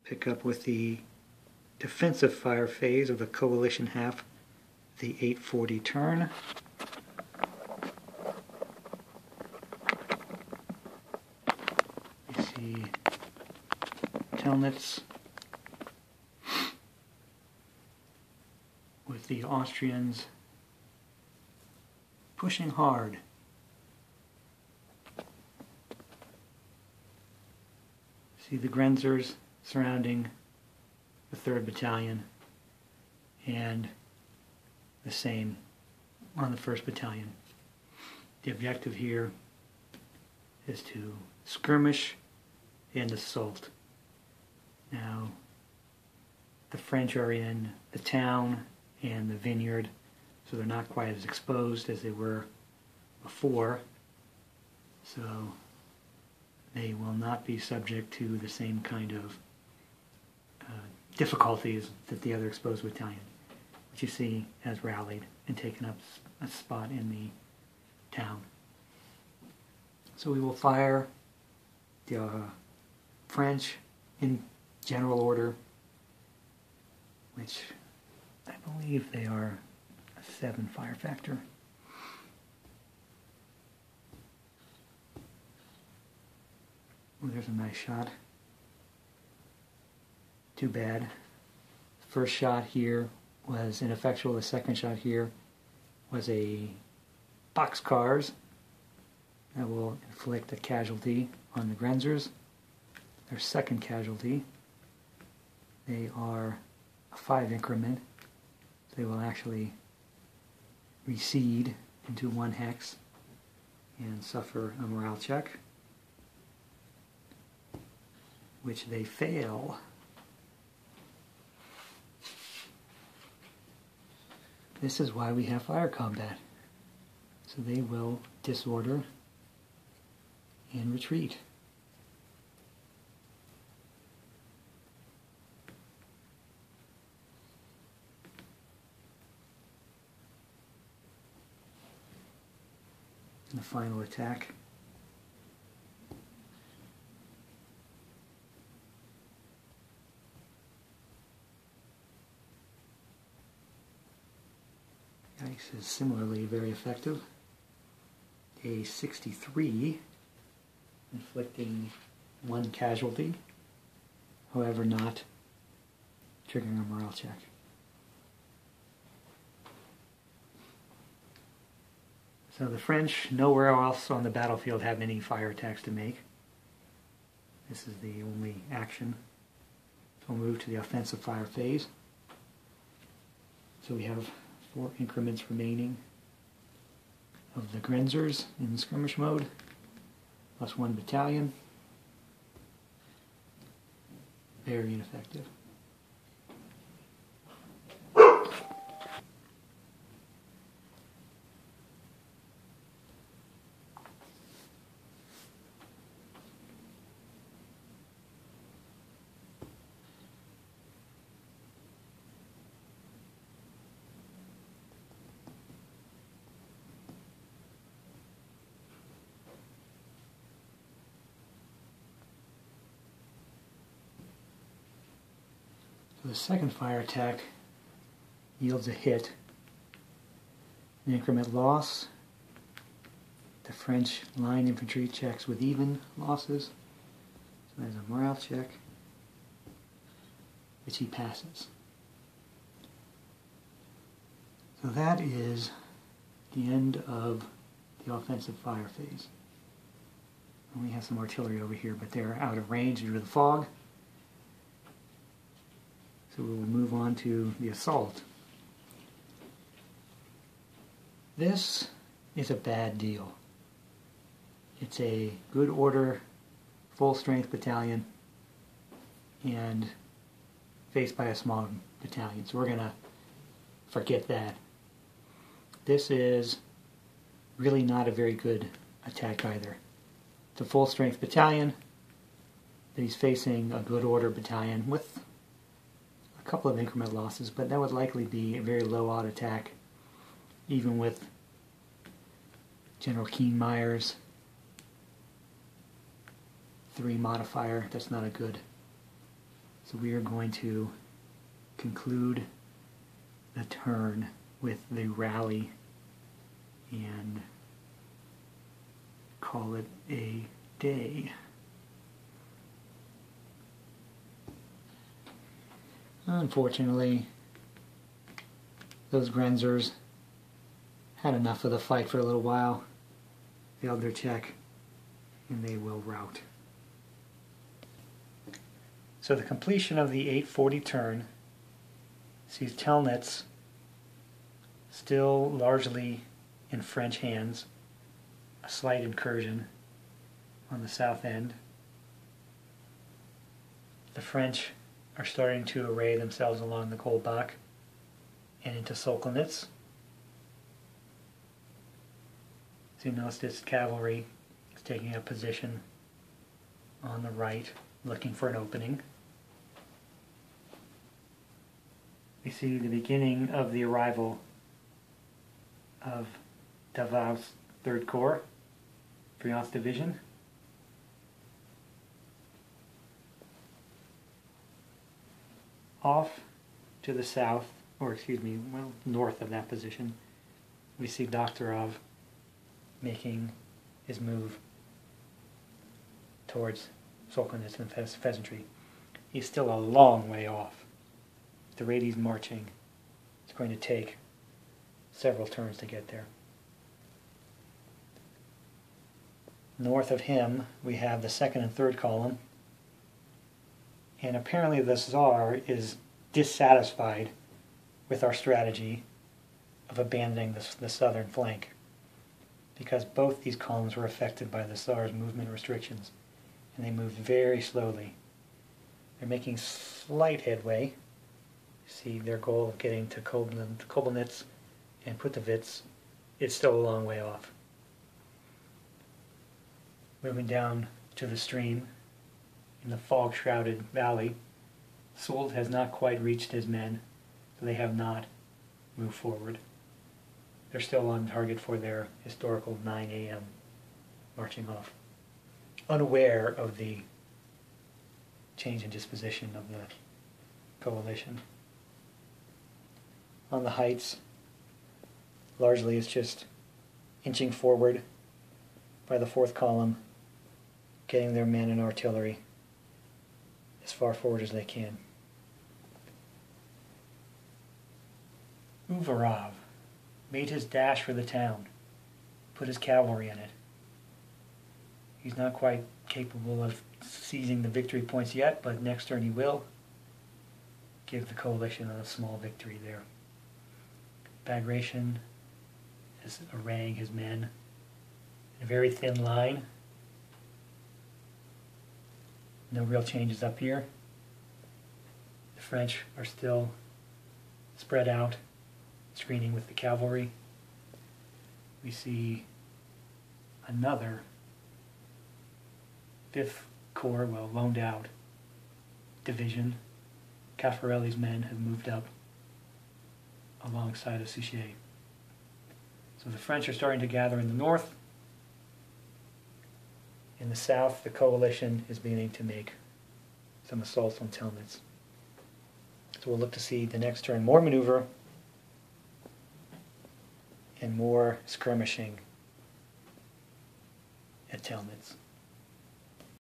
pick up with the defensive fire phase of the coalition half, the 840 turn. You see Telnitz with the Austrians pushing hard. See the Grenzers surrounding the 3rd Battalion, and the same on the 1st Battalion. The objective here is to skirmish and assault. Now, the French are in the town and the vineyard, so they're not quite as exposed as they were before, so they will not be subject to the same kind of difficulties that the other exposed battalion, which you see has rallied and taken up a spot in the town. So we will fire the French in general order, which I believe they are a 7 fire factor. Oh, there's a nice shot. Too bad. First shot here was ineffectual. The second shot here was a boxcars that will inflict a casualty on the Grenzers. Their second casualty. They are a 5 increment. They will actually recede into 1 hex and suffer a morale check, which they fail. This is why we have fire combat. So they will disorder and retreat. And the final attack. Ice is similarly very effective. A 63, inflicting 1 casualty, however not triggering a morale check. So the French, nowhere else on the battlefield, have any fire attacks to make. This is the only action. So we'll move to the offensive fire phase. So we have 4 increments remaining of the Grenzers in skirmish mode, plus 1 battalion. Very ineffective. The second fire attack yields a hit, an increment loss. The French line infantry checks with even losses. So there's a morale check, which he passes. So that is the end of the offensive fire phase. And we have some artillery over here, but they're out of range due to the fog. So we will move on to the assault. This is a bad deal. It's a good order, full strength battalion, and faced by a small battalion. So we're going to forget that. This is really not a very good attack either. It's a full strength battalion, but he's facing a good order battalion with couple of increment losses, but that would likely be a very low odd attack, even with General Kienmayer's 3 modifier. That's not a good So we are going to conclude the turn with the rally and call it a day. Unfortunately, those Grenzers had enough of the fight for a little while, failed their check, and they will rout. So the completion of the 840 turn sees Telnitz still largely in French hands, a slight incursion on the south end. The French are starting to array themselves along the Goldbach and into Solkonitz. So you notice this cavalry is taking a position on the right, looking for an opening. We see the beginning of the arrival of Davout's 3rd Corps, Friant's division. Off to the south, or excuse me, well, north of that position, we see Doktorov making his move towards Solkonitz and Pheasantry. He's still a long way off. At the rate he's marching, it's going to take several turns to get there. North of him, we have the 2nd and 3rd column, and apparently the Tsar is dissatisfied with our strategy of abandoning the southern flank, because both these columns were affected by the Tsar's movement restrictions, and they moved very slowly. They're making slight headway. See their goal of getting to Koblenitz and Putovitz is still a long way off. Moving down to the stream in the fog-shrouded valley, Soult has not quite reached his men, so they have not moved forward. They're still on target for their historical 9 a.m. marching off, unaware of the change in disposition of the coalition. On the heights, largely it's just inching forward by the 4th column, getting their men and artillery as far forward as they can. Uvarov made his dash for the town, put his cavalry in it. He's not quite capable of seizing the victory points yet, but next turn he will give the coalition a small victory there. Bagration is arraying his men in a very thin line. No real changes up here. The French are still spread out, screening with the cavalry. We see another 5th Corps, well, loaned out division. Caffarelli's men have moved up alongside of Suchet. So the French are starting to gather in the north. In the south, the coalition is beginning to make some assaults on Telnitz. So we'll look to see the next turn more maneuver and more skirmishing at Telnitz.